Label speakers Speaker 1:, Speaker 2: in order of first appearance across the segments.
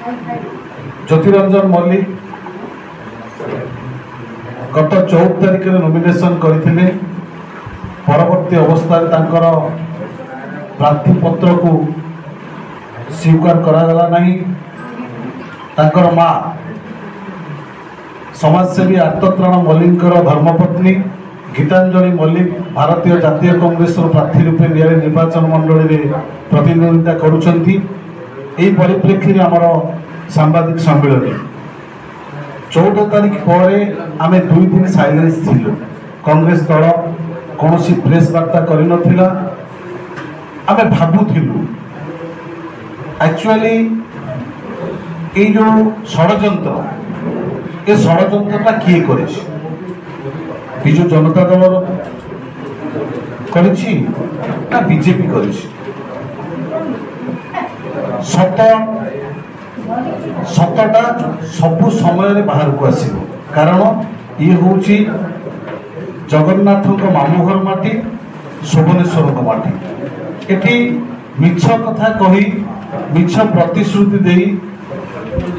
Speaker 1: ज्योतिरंजन मल्लिक गत 14 तारिख में नॉमिनेशन करथिले। परवर्ती अवस्था प्रार्थी पत्र को स्वीकार करागला नहीं। तांकर माँ समाजसेवी आर्तत्राण मल्लिक धर्मपत्नी गीतांजलि मल्लिक भारतीय जातीय कांग्रेस प्रार्थी रूपे निर्वाचन मंडली में प्रतिद्वंदिता करुछंती। एही परिप्रेक्षी आमर सांबादिक सम्मेलन 14 तारिख पर आम 2 दिन साइलेंस थिलु। कांग्रेस दल कौन प्रेस वार्ता कर आम भावुलु एक्चुअली ये जो षड्यंत्र ये षड्यंत्रटा किए करे विजु जनता दल करिछि ना बीजेपी करिछि। सतटा सबु समय बाहर को आसिबो कारण ये होछि जगन्नाथ मामुघर माटी शोभनेश्वर माटी। एठी मिछ कथा कही मिछ प्रतिश्रुति देई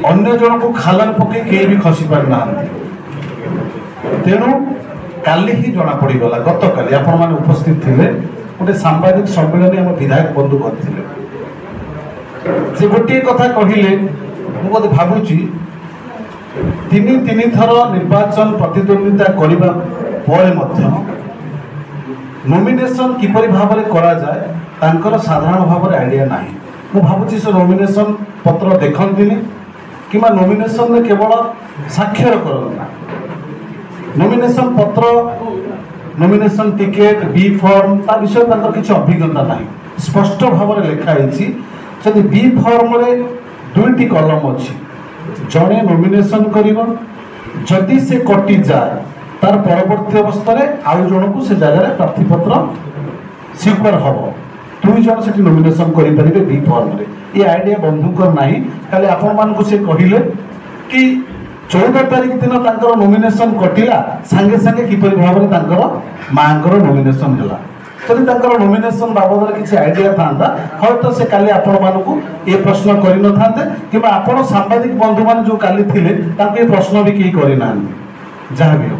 Speaker 1: अन्य जन को खालर पके कहीं भी खसी पार ना। तेणु काली ही जना पड़गला गत काली आपण माने उपस्थित थिले गोटे सांबादिक सम्मेलन आम विधायक बंधु करथिले। से गोटे कथा कहिले मुझे भावुची 3 थर निर्वाचन प्रतिद्वंदिता करने पर नॉमिनेशन किपरि भाव में करा जाए तांकर साधारण भाव में आइडिया नहीं। मु भावुची से नॉमिनेशन पत्र देखंतिनी किमा नॉमिनेशन में केवल साक्षर करना नॉमिनेशन पत्र नॉमिनेशन टिकेट बी फॉर्म ता विषय तांकर किछि अभिज्ञता नहीं। स्पष्ट भाव में लिखाई जदि बी फॉर्म रे 2टी कलम अच्छी जड़े नॉमिनेशन करिवो जदि से कटि जाए तार परवर्ती अवस्था आउ जन को से जगह प्रार्थी पत्र स्वीकार हम 2 जन से नॉमिनेशन करें बी फॉर्म रे। ये आइडिया बंधुकर नहीं खाली आपण मान को से कहले कि 14 तारिख दिन तांकर नॉमिनेशन कटिला संगे संगे किपरि भाव में तांकर मांकर नॉमिनेशन हला। जदि तांकर नॉमिनेशन बाबद किसी आइडिया था हम तो से काली आपण मानकु ये प्रश्न करि न थाते किबा आपण सांबादिक बंधु मान जो काली थिले तांको ये प्रश्न भी केही करि ना जहाँ भी हो।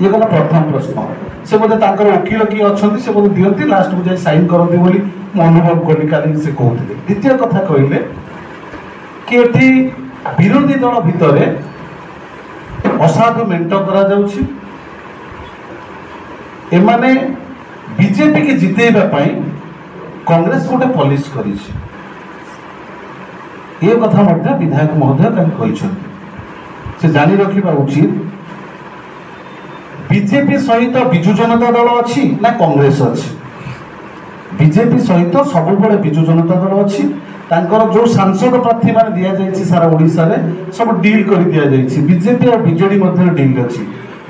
Speaker 1: ये गला प्रथम प्रश्न से बोले तांकर वकील किए अच्छा से बोले दियंती लास्ट को जाए साइन करती बोली मु अनुभव कली काली से कहते। द्वितीय कथा कहले कि एठी विरोधी दल भितर असाधु मेंट करा जाउछि। एमाने बीजेपी के जितेबा पाई कांग्रेस गोटे पॉलिश करी ये कथा मध्य विधायक महोदय कहते से जानी रखा उचित। बीजेपी सहित विजु जनता दल अच्छी ना कांग्रेस अच्छी। बीजेपी सहित सब बड़े विजु जनता दल अच्छी तांकर जो सांसद प्रार्थी मान दिया जायछि सारा ओडिसा रे सब डील कर दिया जायछि। बीजेपी और बीजेडी मध्य डील अच्छी।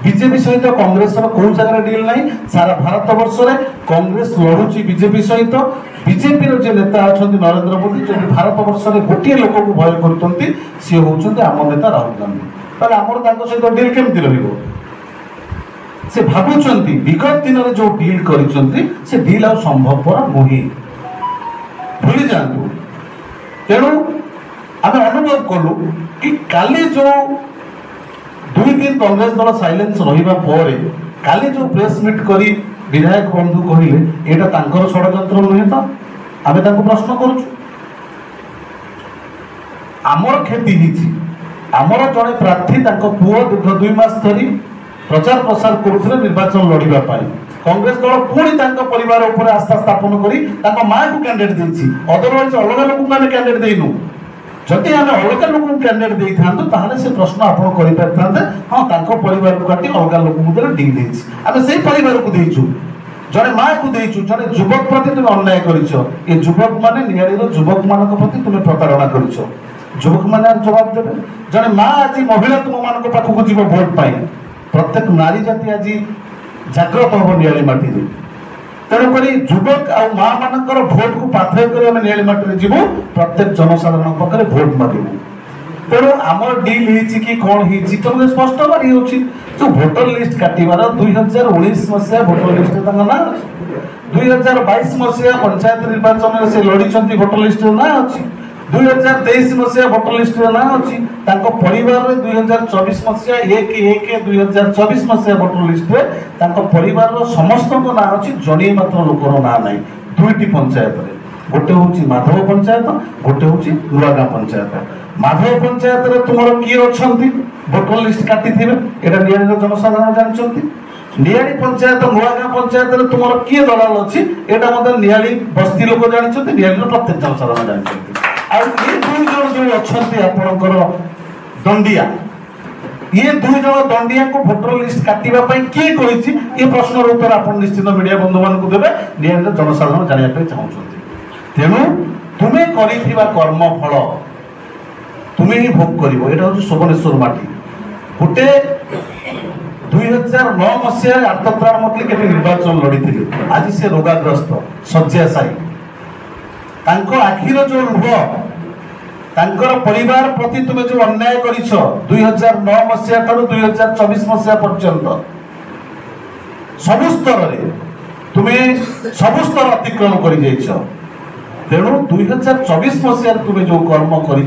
Speaker 1: बीजेपी सहित कांग्रेस कौ जगह डील नहीं सारा भारत वर्ष में कांग्रेस लड़ुची बीजेपी सहित। बीजेपी जो नेता अच्छा नरेंद्र मोदी जो भारत वर्ष में गोटे लोक को भय कर सी हूँ आम नेता राहुल गांधी ताले आमर सहित डील केमती रहिबो से भावुंट विगत दिन में जो डील कर डील आ संभवपर नुहे भूली जातु। तेणु आम अनुभव कलु कि काली जो 2 दिन कांग्रेस दल साइलेंस रहिबा परे काली जो प्रेस मीट करी विधायक बंधु कहले एटा तांकर षड्यंत्र नुहे तो आम प्रश्न करुचु। आमर क्षति हिची आमर जड़े प्रार्थी पुओ दीर्घ 2 मास धरी प्रचार प्रसार करुଥିଲେ निर्वाचन लड़िबा पाई कांग्रेस दल पुणी परिवार उपर आस्था स्थापन करी माँ को कैंडिडेट देछि। अदरवाइज अलग लोक को कैंडिडेट देनु जदि आम अलग लोक कैंडिडेट दे था से प्रश्न आप हाँ परिवार को काटी अलग लोक डील आम से परिवार को देचु जड़े माँ को देचु जड़े युवक प्रति तुम अन्याय कर युवक माने नियारी युवक मान प्रति तुम्हें प्रतारणा कर युवक मैंने जवाब देवे। जड़े माँ आज महिला तुम मान पाखक जीव भोट पाई प्रत्येक नारी जाति आज जागृत हम नियाली माटी में। तेणुक युवक आ माँ मानकर भोट को पाथय कर नियाली माटी जीव प्रत्येक जनसाधारण पाखे भोट मागू। तेणु आमर डील कि कौन हो स्पष्ट बारी हो जो भोटर लिस्ट काटार 2019 मसीहा भोटर लिस्ट ना अच्छी 2022 मसीहा पंचायत निर्वाचन से लड़ी भोटर लिस्ट ना अच्छी 2023 मसीहा भोटर लिस्ट ना अच्छी परिवार रे 2024 मसीहा 1/1/2024 मसीहा भोटर लिस्ट रे परिवार समस्त ना अच्छी जड़े मात्र लोकर ना ना दुईटी पंचायत रे गोटे हूँ माधव पंचायत गोटे हूँ नुआगाँ पंचायत। माधव पंचायत रे तुमर किए अच्छा भोटर लिस्ट काटी थे यहाँ नियाड़ी जनसाधारण जानते। नियाड़ी पंचायत नुआगाँ पंचायत रे तुमर किए दलाल अच्छी यहाँ मतलब नियाड़ी बस्ती लोक जानते नियाड़ी प्रत्येक जनसाधारण जानते। ये दुई जन जो अच्छा आपणकर दंडिया ये दुई जन दंडिया को भोटर लिस्ट काटापी किए कही ये प्रश्न उत्तर आप निश्चित मीडिया बंधु मानक देवे नियाड़ी जनसाधारण जानवाई चाहते। तेणु तुम्हें कर्म फल तुम्हें ही भोग कर हूँ शोभनेश्वर माटी गोटे 2009 मसीह आर्तत्राण मतली के निर्वाचन लड़ी आज से रोगाग्रस्त शଯ୍ୟାଶାୟୀ आखिर जो लुह तांकर परिवार प्रति तुम्हें जो अन्याय कर 2009 मसीहा ठार 2024 मसीहा पर्यंत सबु स्तर तुम्हें सबु स्तर अतिक्रम कर तेणु 2024 मसीह तुम्हें जो कर्म कर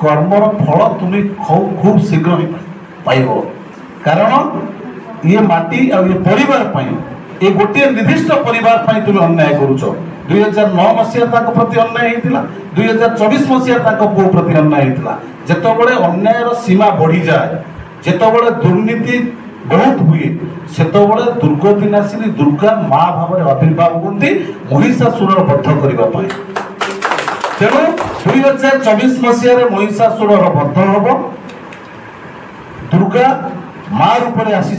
Speaker 1: कर्मर फल तुम्हें खूब शीघ्र पाइब कारण ये माटी और ये परिवार ये गोटे निर्दिष्ट परिवार तुम्हें अन्याय करुच 2009 मसीहा प्रति अन्याय होता 2024 मसीहा पु प्रति अन्याय होता जितेबाला अन्याय सीमा बढ़ी जाए जितेबाला दुर्नीति बहुत हुए सेतबले दुर्गतिनाशिनी दुर्गा माँ भाव आविर्भाव होती महिषासुर बध करने। तेणु 2024 मसीह महिषासुर बध हम दुर्गा माँ रूप में आसी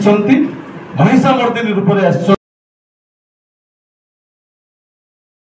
Speaker 1: महिषामर्दिनी रूप में आसी